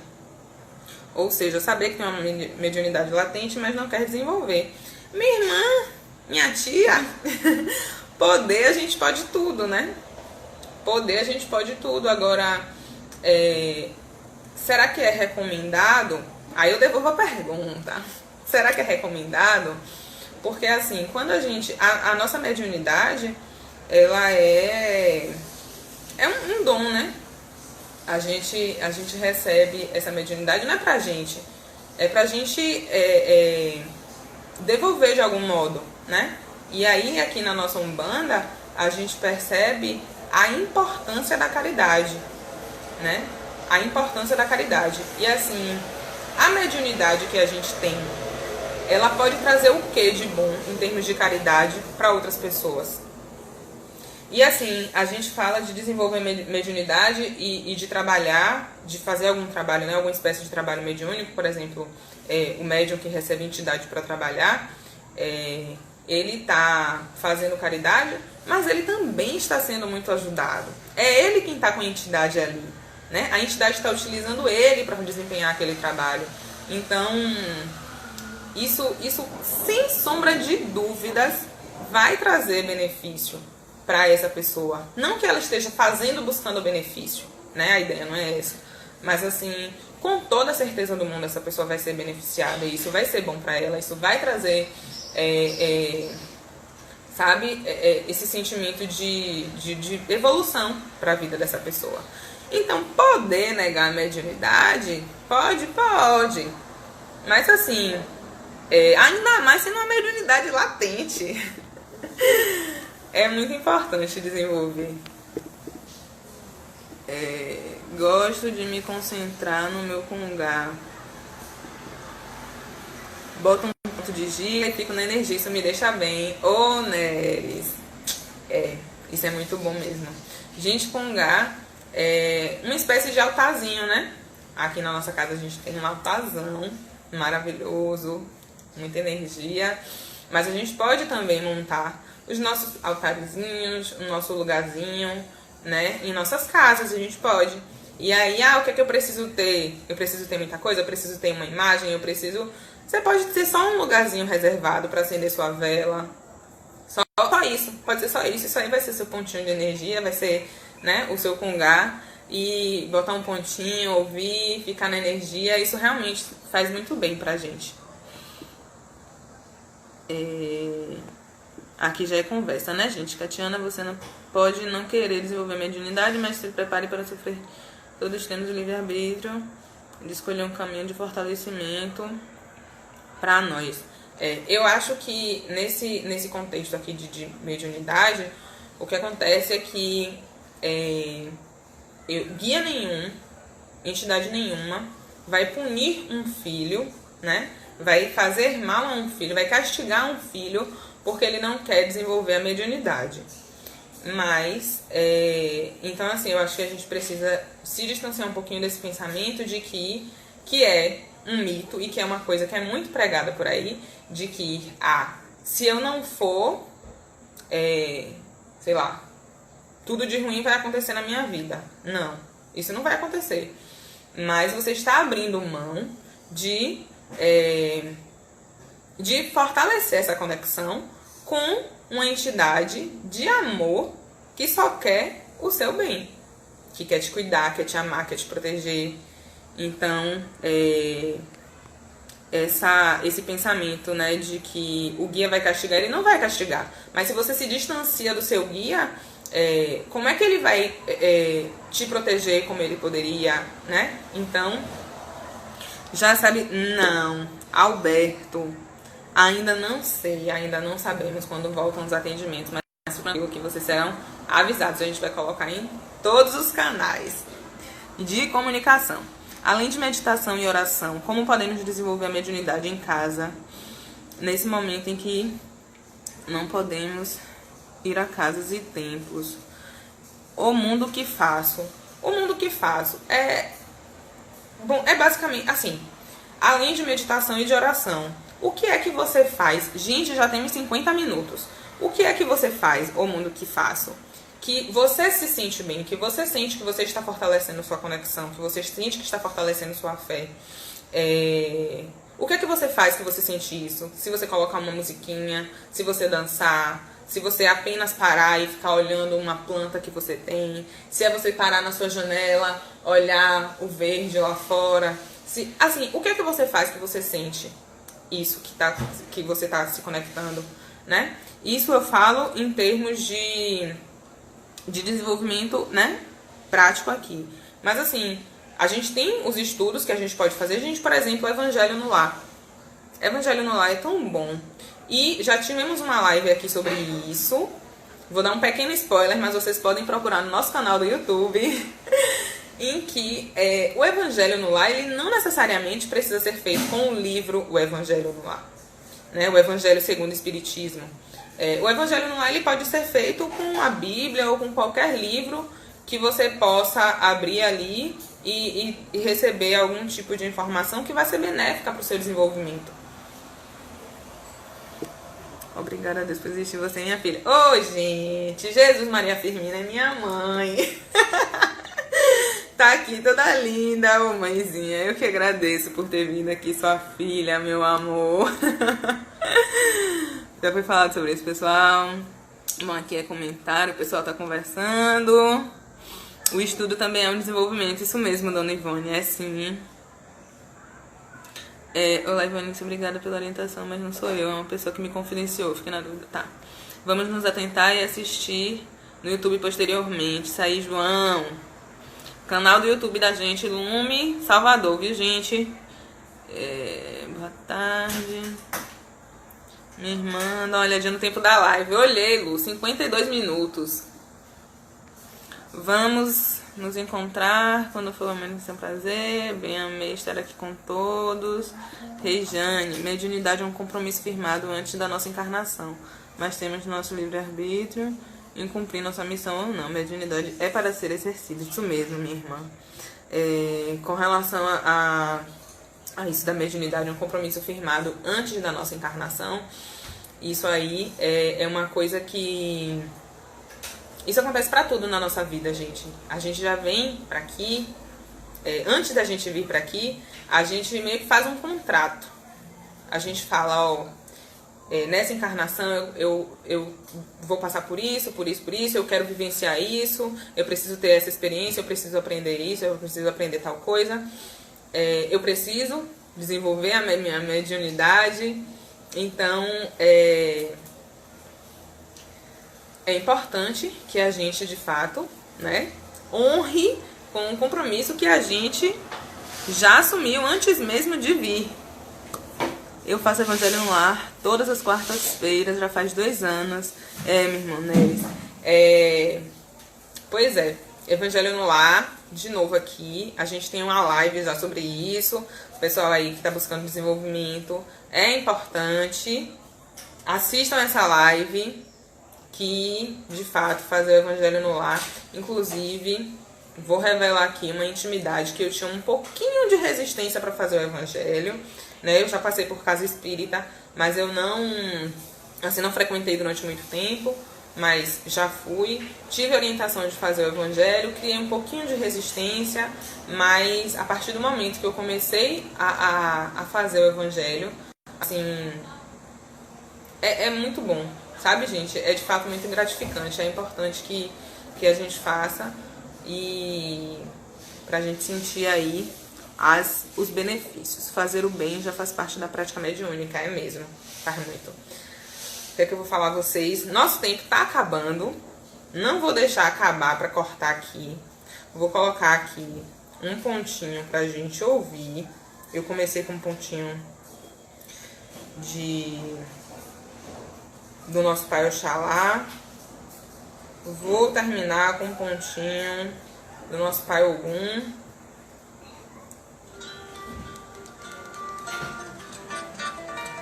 Ou seja, saber que tem uma mediunidade latente, mas não quer desenvolver. Minha irmã, minha tia, poder a gente pode tudo, né? Poder a gente pode tudo. Agora, será que é recomendado? Aí eu devolvo a pergunta. Será que é recomendado? Porque assim, quando a gente... A nossa mediunidade, ela é um dom, né? A gente recebe essa mediunidade, não é pra gente é pra gente devolver de algum modo, né? E aí, aqui na nossa Umbanda, a gente percebe a importância da caridade, né? A importância da caridade. E assim, a mediunidade que a gente tem, ela pode trazer o que de bom em termos de caridade para outras pessoas? E assim, a gente fala de desenvolver mediunidade e de trabalhar, de fazer algum trabalho, né? Alguma espécie de trabalho mediúnico, por exemplo, o médium que recebe entidade para trabalhar, ele está fazendo caridade, mas ele também está sendo muito ajudado. É ele quem está com a entidade ali, né? A entidade está utilizando ele para desempenhar aquele trabalho. Então, isso sem sombra de dúvidas vai trazer benefício para essa pessoa. Não que ela esteja fazendo buscando benefício, né? A ideia não é essa. Mas assim, com toda a certeza do mundo, essa pessoa vai ser beneficiada. E isso vai ser bom para ela. Isso vai trazer, esse sentimento de evolução para a vida dessa pessoa. Então, poder negar a mediunidade? Pode. Mas assim, ainda mais sendo uma mediunidade latente. É muito importante desenvolver. Gosto de me concentrar no meu congá. Boto um ponto de giga e fico na energia. Isso me deixa bem. Ô, Neres. Isso é muito bom mesmo. Gente, congá é uma espécie de altarzinho, né? Aqui na nossa casa a gente tem um altarzão maravilhoso, muita energia. Mas a gente pode também montar os nossos altarzinhos, o nosso lugarzinho, né? Em nossas casas a gente pode. E aí, o que é que eu preciso ter? Eu preciso ter muita coisa? Eu preciso ter uma imagem? Você pode ter só um lugarzinho reservado para acender sua vela. Só isso. Pode ser só isso. Isso aí vai ser seu pontinho de energia, vai ser, né, o seu congá. E botar um pontinho, ouvir, ficar na energia. Isso realmente faz muito bem pra gente. Aqui já é conversa, né, gente? Catiana, você não pode não querer desenvolver mediunidade, mas se prepare para sofrer. Todos temos o livre-arbítrio de escolher um caminho de fortalecimento para nós. Eu acho que nesse contexto aqui de mediunidade, o que acontece é que guia nenhum, entidade nenhuma, vai punir um filho, né? Vai fazer mal a um filho, vai castigar um filho porque ele não quer desenvolver a mediunidade. Mas, então assim, eu acho que a gente precisa se distanciar um pouquinho desse pensamento de que é um mito e que é uma coisa que é muito pregada por aí, de que, se eu não for, sei lá, tudo de ruim vai acontecer na minha vida. Não, isso não vai acontecer. Mas você está abrindo mão de fortalecer essa conexão com uma entidade de amor que só quer o seu bem, que quer te cuidar, quer te amar, quer te proteger. Então, esse pensamento, né, de que o guia vai castigar, ele não vai castigar. Mas se você se distancia do seu guia, como é que ele vai te proteger como ele poderia, né? Então, já sabe, não, Alberto, ainda não sei, ainda não sabemos quando voltam os atendimentos, mas tranquilo que vocês serão avisados. A gente vai colocar em todos os canais de comunicação. Além de meditação e oração, como podemos desenvolver a mediunidade em casa, nesse momento em que não podemos ir a casas e templos? O mundo que faço. O mundo que faço é basicamente assim, além de meditação e de oração. O que é que você faz? Gente, já temos 50 minutos. O que é que você faz, o mundo que faço? Que você se sente bem, que você sente que você está fortalecendo sua conexão, que você sente que está fortalecendo sua fé. O que é que você faz que você sente isso? Se você colocar uma musiquinha, se você dançar, se você apenas parar e ficar olhando uma planta que você tem, se é você parar na sua janela, olhar o verde lá fora. Assim, o que é que você faz que você sente isso que você está se conectando, né? Isso eu falo em termos de desenvolvimento, né, prático aqui. Mas assim, A gente tem os estudos que a gente pode fazer. Gente, por exemplo, o Evangelho no Lar. Evangelho no Lar é tão bom. E já tivemos uma live aqui sobre isso. Vou dar um pequeno spoiler, mas vocês podem procurar no nosso canal do YouTube. Em que o Evangelho no Lar, ele não necessariamente precisa ser feito com o livro O Evangelho no Lar, né? O Evangelho segundo o Espiritismo. O Evangelho no Lar, ele pode ser feito com a Bíblia ou com qualquer livro que você possa abrir ali e receber algum tipo de informação que vai ser benéfica para o seu desenvolvimento. Obrigada a Deus por existir você, minha filha. Ô, gente, Jesus Maria Firmina é minha mãe. Tá aqui toda linda, ô mãezinha. Eu que agradeço por ter vindo aqui, sua filha, meu amor. Já foi falado sobre isso, pessoal. Bom, aqui é comentário, o pessoal tá conversando. O estudo também é um desenvolvimento, isso mesmo, dona Ivone, é sim. Olá, Ivone, obrigada pela orientação, mas não sou eu, é uma pessoa que me confidenciou, fiquei na dúvida. Tá. Vamos nos atentar e assistir no YouTube posteriormente. Isso aí, João. Canal do YouTube da gente, Lume Salvador, viu, gente? Boa tarde. Minha irmã, dá uma olhadinha no tempo da live. Eu olhei, Lu, 52 minutos. Vamos nos encontrar quando for menos um prazer. Bem, amei estar aqui com todos. Rejane, mediunidade é um compromisso firmado antes da nossa encarnação, mas temos nosso livre-arbítrio em cumprir nossa missão ou não. Mediunidade é para ser exercida. Isso mesmo, minha irmã. Com relação a isso da mediunidade, um compromisso firmado antes da nossa encarnação, isso aí é uma coisa que... Isso acontece para tudo na nossa vida, gente. A gente já vem para aqui, antes da gente vir para aqui, a gente meio que faz um contrato. A gente fala, ó, nessa encarnação eu vou passar por isso, eu quero vivenciar isso, eu preciso ter essa experiência, eu preciso aprender isso, eu preciso aprender tal coisa, eu preciso desenvolver a minha mediunidade. Então, é importante que a gente, de fato, né, honre com um compromisso que a gente já assumiu antes mesmo de vir. Eu faço Evangelho no Lar todas as quartas-feiras, já faz 2 anos. Minha irmã Neres. Pois é, Evangelho no Lar, de novo aqui. A gente tem uma live já sobre isso. O pessoal aí que está buscando desenvolvimento, é importante. Assistam essa live, que, de fato, fazer o Evangelho no Lar. Inclusive, vou revelar aqui uma intimidade que eu tinha um pouquinho de resistência para fazer o Evangelho, né? Eu já passei por casa espírita, mas eu não frequentei durante muito tempo, mas já fui. Tive orientação de fazer o Evangelho, criei um pouquinho de resistência, mas a partir do momento que eu comecei a fazer o Evangelho, assim, é muito bom. Sabe, gente? É de fato muito gratificante. É importante que a gente faça e pra gente sentir aí os benefícios. Fazer o bem já faz parte da prática mediúnica, é mesmo. Faz muito. O que é que eu vou falar a vocês? Nosso tempo tá acabando. Não vou deixar acabar pra cortar aqui. Vou colocar aqui um pontinho pra gente ouvir. Eu comecei com um pontinho do nosso Pai Oxalá. Vou terminar com um pontinho do nosso Pai Ogum.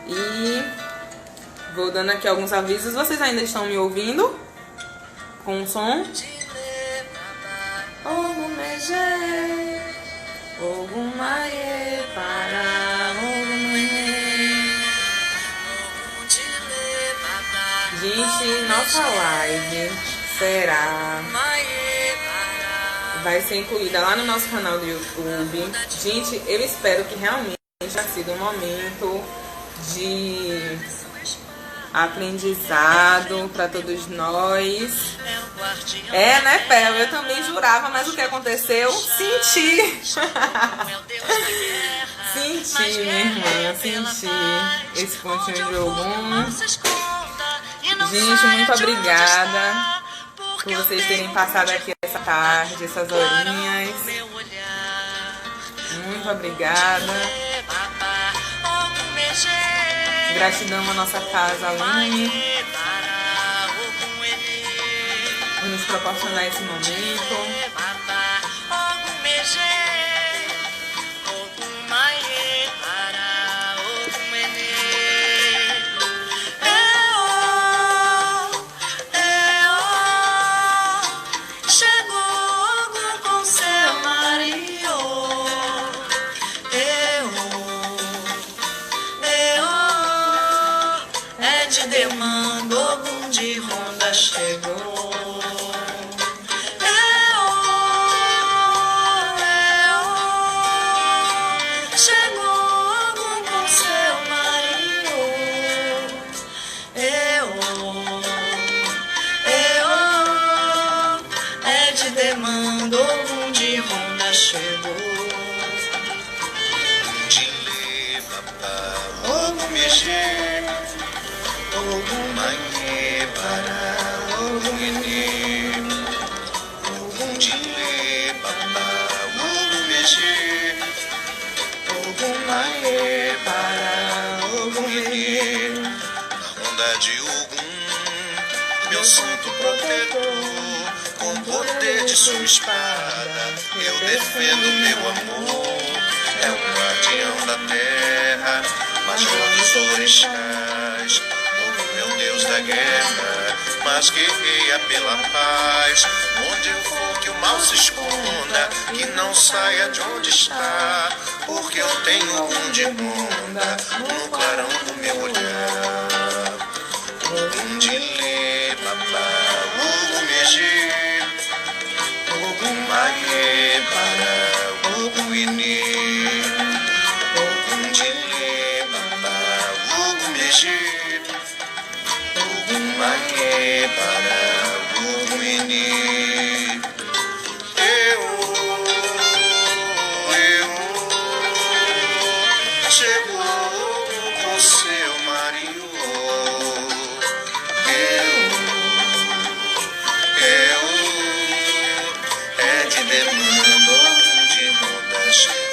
E vou dando aqui alguns avisos. Vocês ainda estão me ouvindo? Com o som? Ogum Megé, Ogum Maie, Pará, Ogum Menê. Gente, nossa live vai ser incluída lá no nosso canal do YouTube. Gente, eu espero que realmente tenha sido um momento de aprendizado para todos nós. Né, Pel? Eu também jurava, mas o que aconteceu? Senti. Senti, minha irmã, senti esse pontinho de Ogum. Gente, muito obrigada por vocês terem passado aqui essa tarde, essas horinhas. muito obrigada. Gratidão à nossa casa Lume por nos proporcionar esse momento. Demanda algum de Ronda chegou. Chegou algum com seu marido. É de demanda algum de Ronda chegou. De lê, papá, ovo mexer. Ogum manhê para ogum enê. Ogum dilê babá ogum mexê. Ogum manhê para ogum enê. Na onda de Ogum, meu santo protetor, com o poder de sua espada, eu defendo meu amor. É o guardião da terra, major dos orixás, meu Deus da guerra, mas guerreia pela paz. Onde eu for que o mal se esconda, que não saia de onde está, porque eu tenho Ogum de Ronda no clarão do meu olhar. Ogum de lê, babá, Ogum mexê. Ogum maie para Ogum inê. Ogum de lê, babá, Ogum mexê. Ogum maie para Ogum inê. Chegou com seu marido. É de demanda Ogum de Ronda chegou.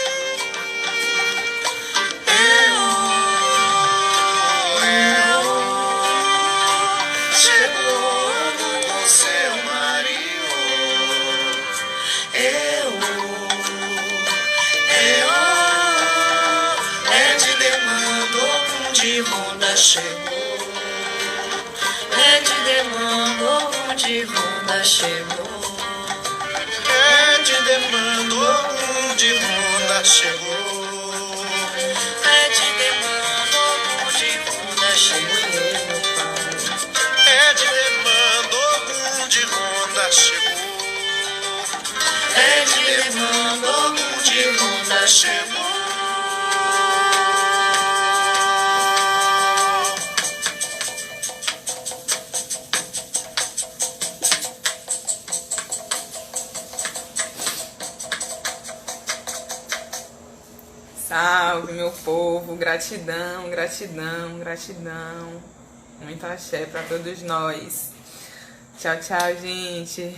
Chegou com seu marido. É de demanda Ogum de Ronda chegou. É de demanda Ogum de Ronda chegou. É de demanda Ogum de Ronda chegou. É de demanda Ogum de Ronda chegou. É de demanda Ogum de Ronda chegou. É de demanda Ogum de Ronda chegou. Salve, meu povo, gratidão, gratidão, gratidão. Muito axé pra todos nós. Tchau, tchau, gente.